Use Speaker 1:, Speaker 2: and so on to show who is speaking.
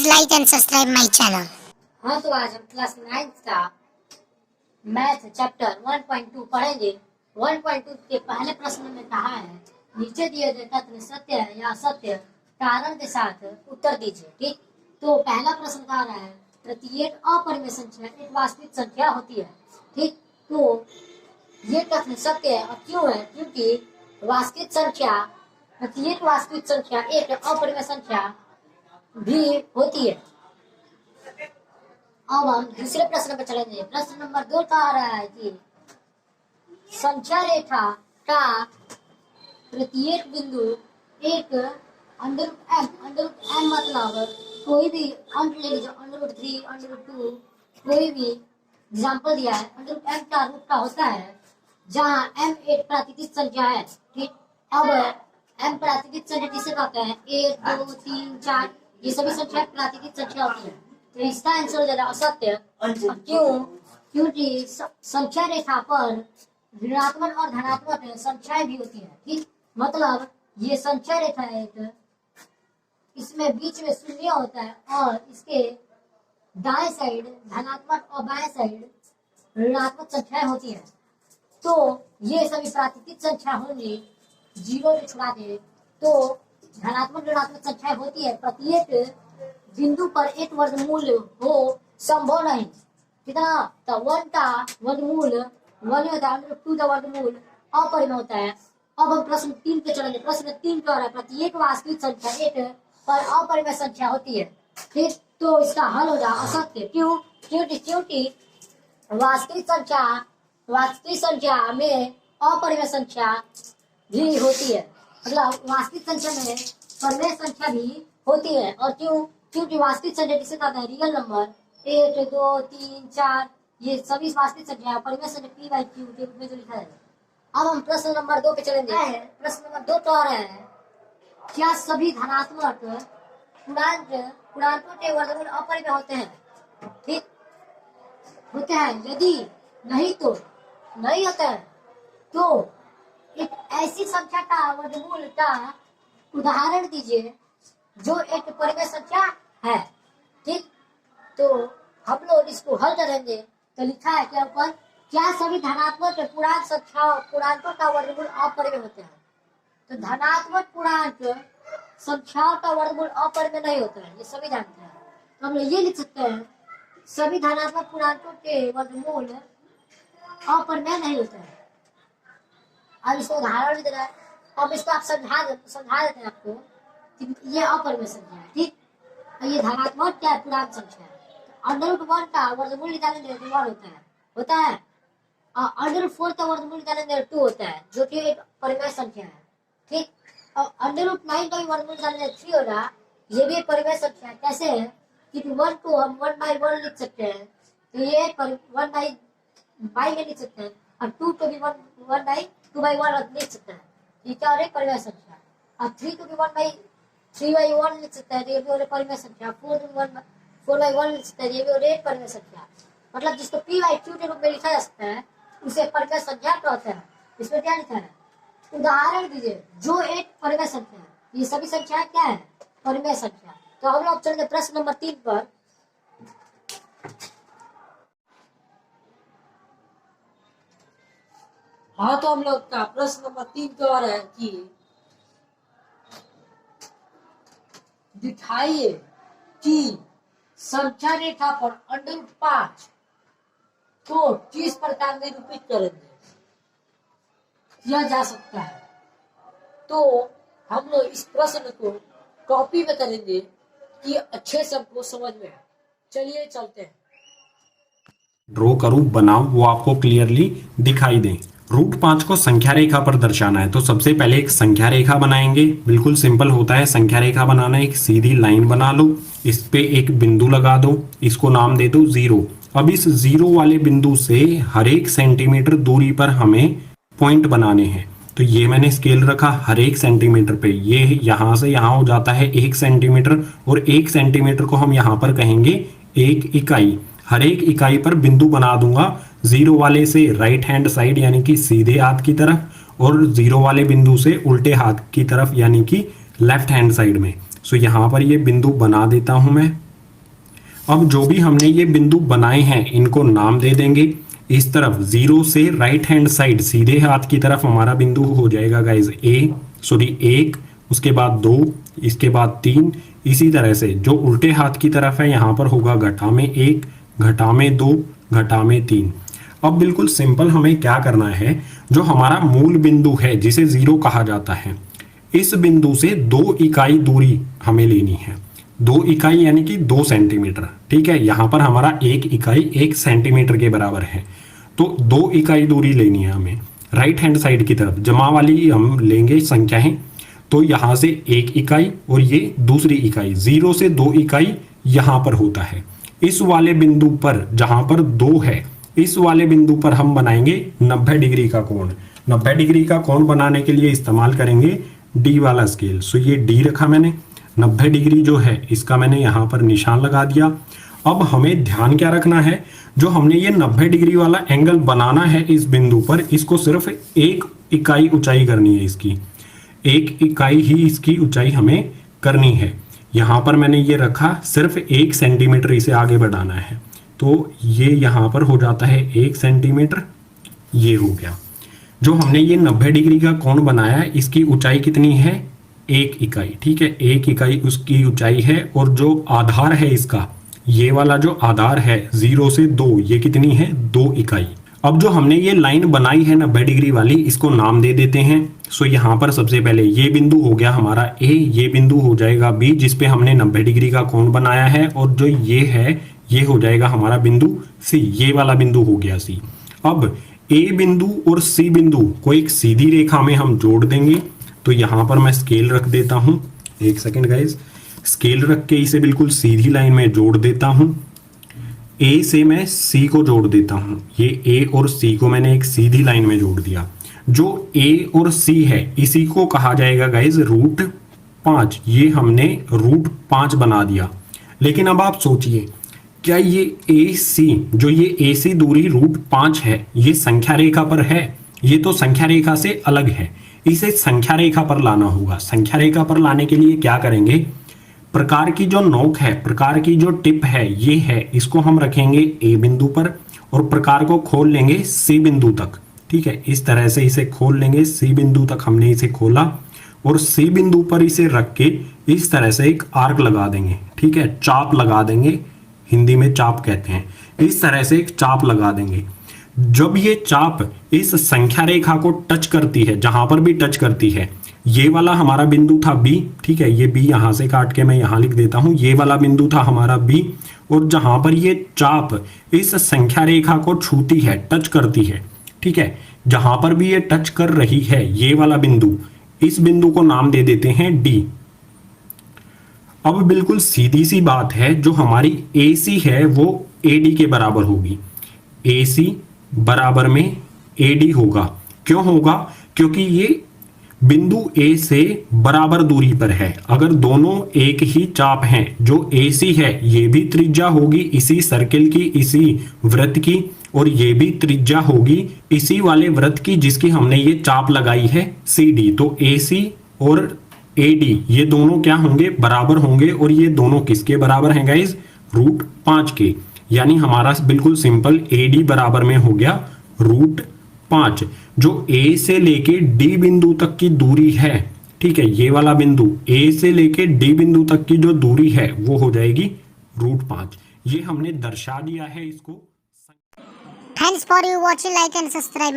Speaker 1: like and subscribe my channel.
Speaker 2: हाँ, तो आज हम क्लास 9 का मैथ चैप्टर 1.2 पढ़ेंगे। 1.2 के पहले प्रश्न में कहा है नीचे दिए गए तथ्य सत्य है या असत्य कारण के साथ उत्तर दीजिए। ठीक, तो पहला प्रश्न कह रहा है प्रत्येक अपरिमेय संख्या एक वास्तविक संख्या होती है। ठीक, तो ये तथ्य सत्य है। और क्यों है? क्योंकि वास्तविक संख्या प्रत्येक वास्तविक संख्या एक अपरिमेय संख्या भी होती है। अब हम दूसरे प्रश्न पर चलेंगे। प्रश्न नंबर 2 कह रहा है कि संख्या रेखा का प्रत्येक बिंदु एक अंडर मतलब कोई भी अंक ले लीजिए, √3, √2, कोई भी एग्जाम्पल दिया है। √m का रूप का होता है जहाँ m एक प्राकृतिक संख्या है। ठीक, अब m प्राकृतिक संख्या किसे कहते हैं? 1, 2, 3, 4 ये सभी संख्या प्राकृतिक संख्या होती है। तो इसका आंसर हो जाएगा असत्य। क्यों? क्योंकि संख्या रेखा पर ऋणात्मक और धनात्मक संख्याएं भी होती है। ठीक, मतलब ये संख्या रेखा है एक, इसमें बीच में शून्य होता है और इसके दाएं साइड धनात्मक और बाएं साइड ऋणात्मक संख्याएं होती है। तो ये सभी प्राकृतिक संख्या होंगी, जीरो से छुड़ा दे तो धनात्मक ऋणात्मक संख्या होती है। प्रत्येक बिंदु पर एक वर्गमूल हो संभव नहीं। कितना? तो 1 का वर्गमूल 1 होता है, √2 का वर्गमूल अपरिमेय होता है। अब हम प्रश्न 3 पे चलेंगे। प्रश्न 3 कह रहा है प्रत्येक वास्तविक संख्या एक पर अपरिमेय संख्या होती है। ठीक, तो इसका हल हो जाए असत्य। क्यों? क्योंकि वास्तविक संख्या में अपरिमेय संख्या भी होती है। मतलब वास्तविक संख्या में परिमेय संख्या भी होती है। और क्यों? क्योंकि वास्तविक संख्या किसे कहते हैं? रियल नंबर 1, 2, 3, 4 ये सभी वास्तविक संख्या परिमेय संख्या p/q के रूप में जो लिखा है। अब हम प्रश्न नंबर 2 पे चलेंगे। प्रश्न नंबर 2 कह रहे हैं क्या सभी धनात्मक पूर्णांकों के वर्गमूल अपरिमेय होते हैं? ठीक, होते हैं। यदि नहीं तो नहीं होता है तो एक ऐसी संख्या का वर्गमूल का उदाहरण दीजिए जो एक परिमेय संख्या है। ठीक, तो हम लोग इसको हल करेंगे। तो लिखा है क्या ऊपर? क्या सभी धनात्मक पूर्णांकों का वर्गमूल अपरिमेय होते हैं? तो धनात्मक पूर्णांक संख्याओं का वर्गमूल अपरिमेय नहीं होता है, ये सभी जानते हैं। तो हम लोग ये लिख सकते हैं सभी धनात्मक पूर्णांकों के वर्गमूल अपरिमेय नहीं होता है। अब इसको उदाहरण भी दे रहा है। अब इसको आप समझा देते हैं आपको कि ये अपरिमेय संख्या है। ठीक, ये धनात्मक क्या है? पूर्णांक संख्या है। √1 का वर्गमूल निकालेंगे तो 1 होता है। और √4 का वर्गमूल निकालेंगे 2 होता है, जो कि एक परिमेय संख्या है। ठीक, और √9 का वर्गमूल निकालेंगे 3 होगा, ये भी एक परिमेय संख्या है। कैसे है? क्योंकि 1 को हम 1/1 लिख सकते हैं, तो ये 1/2 में लिख सकते हैं। और 2 को भी 1/2/1 लिख सकते हैं, ये क्या हो रही है? परिमेय संख्या। और 3 को भी 1/3/1 लिख सकते हैं, ये भी हो रही परिमेय संख्या। 4 को भी 4/1 लिख सकते हैं, ये भी हो रही परिमेय संख्या। मतलब जिसको p/q के रूप में लिखा जा सकता है उसे परिमेय संख्या कहते हैं। इसमें क्या लिखा है? उदाहरण दीजिए जो एक परिमेय संख्या है। ये सभी संख्या क्या है? परिमेय संख्या। तो हम लोग चलेंगे प्रश्न नंबर 3 पर। हाँ, तो हम लोग का प्रश्न नंबर 3 कह रहा है कि दिखाइए कि संख्या रेखा पर √5 को किस प्रकार निरूपित किया जा सकता है। तो हम लोग इस प्रश्न को कॉपी में करेंगे कि अच्छे से हमको समझ में आए। चलिए चलते हैं।
Speaker 3: ड्रॉ करूं, बनाओ, वो आपको क्लियरली दिखाई दे। √5 को संख्या रेखा पर दर्शाना है तो सबसे पहले एक संख्या रेखा बनाएंगे। बिल्कुल सिंपल होता है संख्या रेखा बनाना। एक सीधी लाइन बना लो, इस पे एक बिंदु लगा दो, इसको नाम दे दो 0। अब इस 0 वाले बिंदु से हर 1 सेंटीमीटर दूरी पर हमें पॉइंट बनाने हैं। तो ये मैंने स्केल रखा हर 1 सेंटीमीटर पे। ये यहाँ से यहाँ हो जाता है 1 सेंटीमीटर और 1 सेंटीमीटर को हम यहाँ पर कहेंगे 1 इकाई। हर 1 इकाई पर बिंदु बना दूंगा 0 वाले से राइट हैंड साइड यानी कि सीधे हाथ की तरफ और 0 वाले बिंदु से उल्टे हाथ की तरफ यानी कि लेफ्ट हैंड साइड में। सो यहाँ पर ये बिंदु बना देता हूं मैं। अब जो भी हमने ये बिंदु बनाए हैं इनको नाम दे देंगे। इस तरफ 0 से राइट हैंड साइड सीधे हाथ की तरफ हमारा बिंदु हो जाएगा गाइज एक, उसके बाद 2, इसके बाद 3। इसी तरह से जो उल्टे हाथ की तरफ है यहाँ पर होगा घटा में 1, घटा में 2, घटा में 3। अब बिल्कुल सिंपल हमें क्या करना है, जो हमारा मूल बिंदु है जिसे 0 कहा जाता है, इस बिंदु से 2 इकाई दूरी हमें लेनी है। 2 इकाई यानी कि 2 सेंटीमीटर। ठीक है, यहाँ पर हमारा 1 इकाई 1 सेंटीमीटर के बराबर है, तो 2 इकाई दूरी लेनी है हमें राइट हैंड साइड की तरफ। जमा वाली हम लेंगे संख्याएं, तो यहाँ से 1 इकाई और ये दूसरी इकाई, 0 से 2 इकाई यहाँ पर होता है। इस वाले बिंदु पर जहाँ पर 2 है, इस वाले बिंदु पर हम बनाएंगे 90 डिग्री का कोण। 90 डिग्री का कोण बनाने के लिए इस्तेमाल करेंगे डी वाला स्केल। सो ये डी रखा मैंने, 90 डिग्री जो है इसका मैंने यहाँ पर निशान लगा दिया। अब हमें ध्यान क्या रखना है, जो हमने ये 90 डिग्री वाला एंगल बनाना है इस बिंदु पर, इसको सिर्फ 1 इकाई ऊंचाई करनी है इसकी, 1 इकाई ही इसकी ऊंचाई हमें करनी है। यहाँ पर मैंने ये रखा, सिर्फ 1 सेंटीमीटर इसे आगे बढ़ाना है, तो ये यहाँ पर हो जाता है 1 सेंटीमीटर। ये हो गया। जो हमने ये 90 डिग्री का कोण बनाया है इसकी ऊंचाई कितनी है, 1 इकाई। ठीक है, 1 इकाई उसकी ऊंचाई है। और जो आधार है इसका, ये वाला जो आधार है 0 से 2, ये कितनी है, 2 इकाई। अब जो हमने ये लाइन बनाई है 90 डिग्री वाली, इसको नाम दे देते हैं। सो यहाँ पर सबसे पहले ये बिंदु हो गया हमारा ए, ये बिंदु हो जाएगा बी जिसपे हमने 90 डिग्री का कोण बनाया है, और जो ये है ये हो जाएगा हमारा बिंदु सी, ये वाला बिंदु हो गया सी। अब ए बिंदु और सी बिंदु को एक सीधी रेखा में हम जोड़ देंगे। तो यहाँ पर मैं स्केल रख देता हूँ, 1 सेकेंड गाइज, स्केल रख के इसे बिल्कुल सीधी लाइन में जोड़ देता हूँ। ए से मैं सी को जोड़ देता हूँ, ये ए और सी को मैंने एक सीधी लाइन में जोड़ दिया। जो ए और सी है इसी को कहा जाएगा गाइज √5। ये हमने √5 बना दिया। लेकिन अब आप सोचिए, क्या ये ए सी, जो ये ए सी दूरी √5 है, ये संख्या रेखा पर है? ये तो संख्या रेखा से अलग है, इसे संख्या रेखा पर लाना होगा। संख्या रेखा पर लाने के लिए क्या करेंगे, प्रकार की जो नोक है, प्रकार की जो टिप है, ये है, इसको हम रखेंगे ए बिंदु पर और प्रकार को खोल लेंगे सी बिंदु तक। ठीक है, इस तरह से इसे खोल लेंगे, सी बिंदु तक हमने इसे खोला और सी बिंदु पर इसे रख के इस तरह से एक आर्क लगा देंगे। ठीक है, चाप लगा देंगे, हिंदी में चाप कहते हैं। इस तरह से एक चाप लगा देंगे। जब ये चाप इस संख्या रेखा को टच करती है, जहां पर भी टच करती है, ये वाला हमारा बिंदु था बी। ठीक है, ये बी यहां से काट के मैं यहां लिख देता हूं, ये वाला बिंदु था हमारा बी। और जहां पर ये चाप इस संख्या रेखा को छूती है, टच करती है, ठीक है, जहां पर भी ये टच कर रही है, ये वाला बिंदु, इस बिंदु को नाम दे देते हैं डी। अब बिल्कुल सीधी सी बात है, जो हमारी AC है वो AD के बराबर होगी। AC बराबर में AD होगा। क्यों होगा? क्योंकि ये बिंदु A से बराबर दूरी पर है। अगर दोनों एक ही चाप हैं, जो AC है ये भी त्रिज्या होगी इसी सर्किल की, इसी वृत्त की, और ये भी त्रिज्या होगी इसी वाले वृत्त की जिसकी हमने ये चाप लगाई है CD। तो AC और AD ये दोनों क्या होंगे, बराबर होंगे। और ये दोनों किसके बराबर हैं गाइज, √5 के। यानी हमारा बिल्कुल सिंपल AD बराबर में हो गया √5। जो A से लेके D बिंदु तक की दूरी है, ठीक है, ये वाला बिंदु A से लेके D बिंदु तक की जो दूरी है वो हो जाएगी √5। ये हमने दर्शा दिया है इसको।
Speaker 1: Thanks for you watching, like and subscribe my